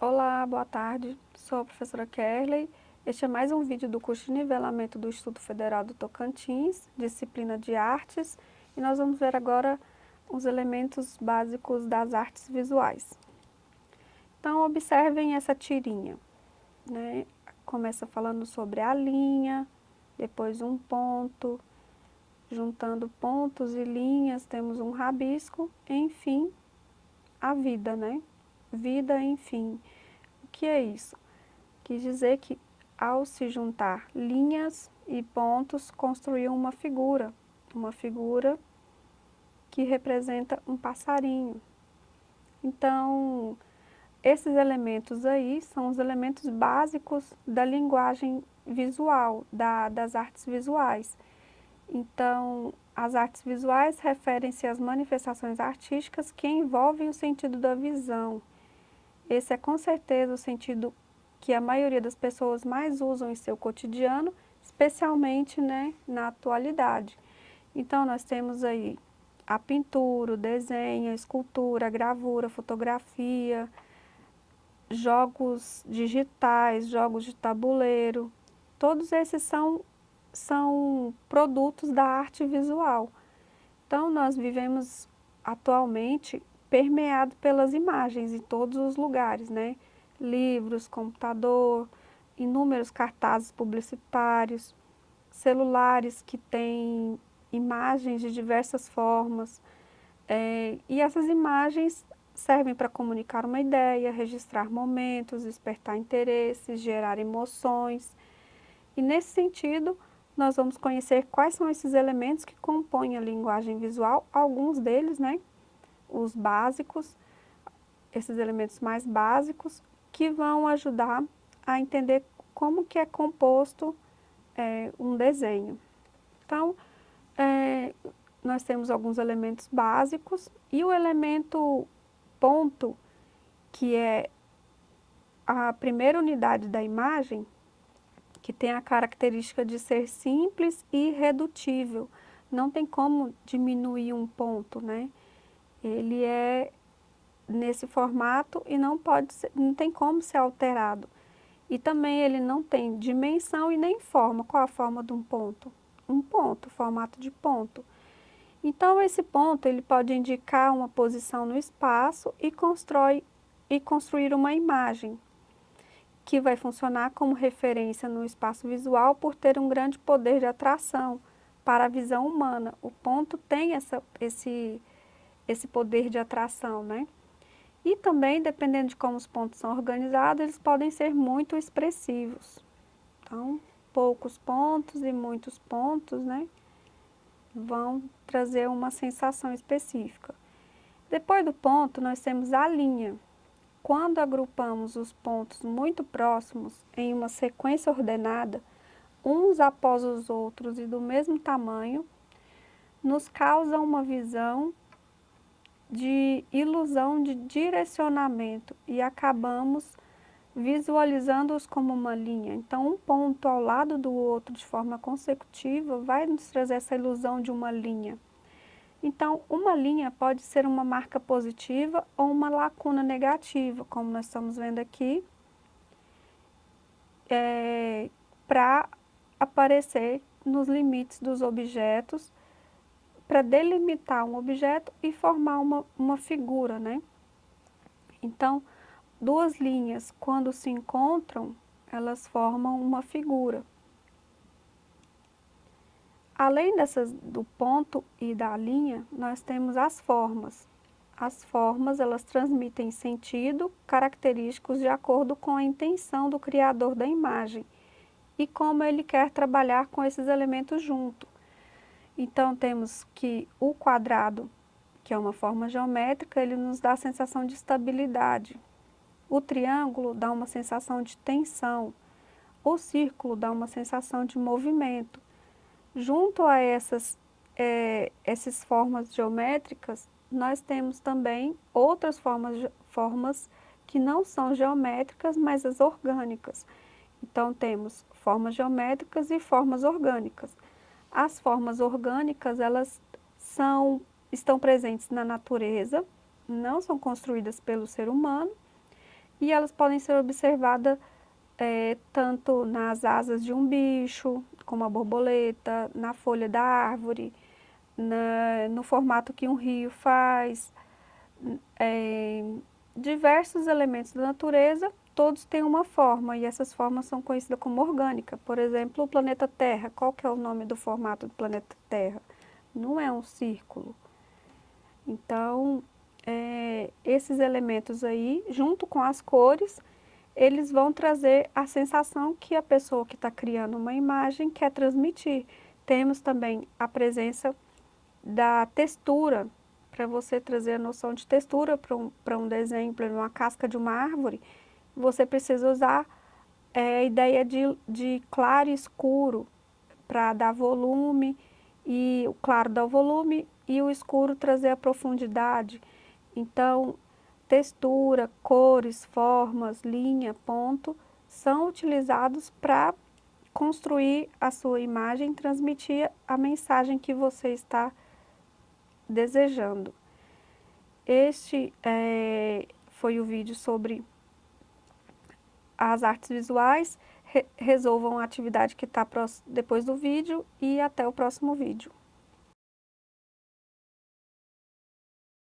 Olá, boa tarde. Sou a professora Kerley. Este é mais um vídeo do curso de nivelamento do Instituto Federal do Tocantins, disciplina de artes, e nós vamos ver agora os elementos básicos das artes visuais. Então, observem essa tirinha, né? Começa falando sobre a linha, depois um ponto, juntando pontos e linhas, temos um rabisco, enfim, a vida, né? Vida, enfim. O que é isso? Quis dizer que, ao se juntar linhas e pontos, construiu uma figura que representa um passarinho. Então, esses elementos aí são os elementos básicos da linguagem visual, das artes visuais. Então, as artes visuais referem-se às manifestações artísticas que envolvem o sentido da visão. Esse é com certeza o sentido que a maioria das pessoas mais usam em seu cotidiano, especialmente, né, na atualidade. Então, nós temos aí a pintura, o desenho, a escultura, a gravura, a fotografia, jogos digitais, jogos de tabuleiro. Todos esses são produtos da arte visual. Então, nós vivemos atualmente permeado pelas imagens em todos os lugares, né? Livros, computador, inúmeros cartazes publicitários, celulares que têm imagens de diversas formas. E essas imagens servem para comunicar uma ideia, registrar momentos, despertar interesses, gerar emoções. E nesse sentido, nós vamos conhecer quais são esses elementos que compõem a linguagem visual, alguns deles, né? Os básicos, esses elementos mais básicos, que vão ajudar a entender como que é composto um desenho. Então, nós temos alguns elementos básicos e o elemento ponto, que é a primeira unidade da imagem, que tem a característica de ser simples e irredutível. Não tem como diminuir um ponto, né? Ele é nesse formato e não tem como ser alterado. E também ele não tem dimensão e nem forma. Qual a forma de um ponto? Um ponto, formato de ponto. Então, esse ponto ele pode indicar uma posição no espaço e construir uma imagem, que vai funcionar como referência no espaço visual por ter um grande poder de atração para a visão humana. O ponto tem esse poder de atração, né? E também, dependendo de como os pontos são organizados, eles podem ser muito expressivos. Então, poucos pontos e muitos pontos, né, vão trazer uma sensação específica. Depois do ponto, nós temos a linha. Quando agrupamos os pontos muito próximos em uma sequência ordenada, uns após os outros e do mesmo tamanho, nos causa uma visão de ilusão de direcionamento e acabamos visualizando-os como uma linha. Então, um ponto ao lado do outro de forma consecutiva vai nos trazer essa ilusão de uma linha. Então, uma linha pode ser uma marca positiva ou uma lacuna negativa, como nós estamos vendo aqui, para aparecer nos limites dos objetos, para delimitar um objeto e formar uma figura, né? Então, duas linhas, quando se encontram, elas formam uma figura. Além do ponto e da linha, nós temos as formas. As formas, elas transmitem sentido característicos de acordo com a intenção do criador da imagem e como ele quer trabalhar com esses elementos junto. Então, temos que o quadrado, que é uma forma geométrica, ele nos dá a sensação de estabilidade. O triângulo dá uma sensação de tensão. O círculo dá uma sensação de movimento. Junto a essas formas geométricas, nós temos também outras formas que não são geométricas, mas as orgânicas. Então, temos formas geométricas e formas orgânicas. As formas orgânicas, elas estão presentes na natureza, não são construídas pelo ser humano, e elas podem ser observadas tanto nas asas de um bicho, como a borboleta, na folha da árvore, no formato que um rio faz, é, diversos elementos da natureza, todos têm uma forma e essas formas são conhecidas como orgânica. Por exemplo, o planeta Terra, qual que é o nome do formato do planeta Terra? Não é um círculo. Então, esses elementos aí, junto com as cores, eles vão trazer a sensação que a pessoa que está criando uma imagem quer transmitir. Temos também a presença da textura, para você trazer a noção de textura para um desenho, para uma casca de uma árvore, você precisa usar a ideia de claro e escuro para dar volume, e o claro dá o volume e o escuro trazer a profundidade. Então, textura, cores, formas, linha, ponto, são utilizados para construir a sua imagem, transmitir a mensagem que você está desejando. Este foi o vídeo sobre as artes visuais. Resolvam a atividade que está depois do vídeo e até o próximo vídeo.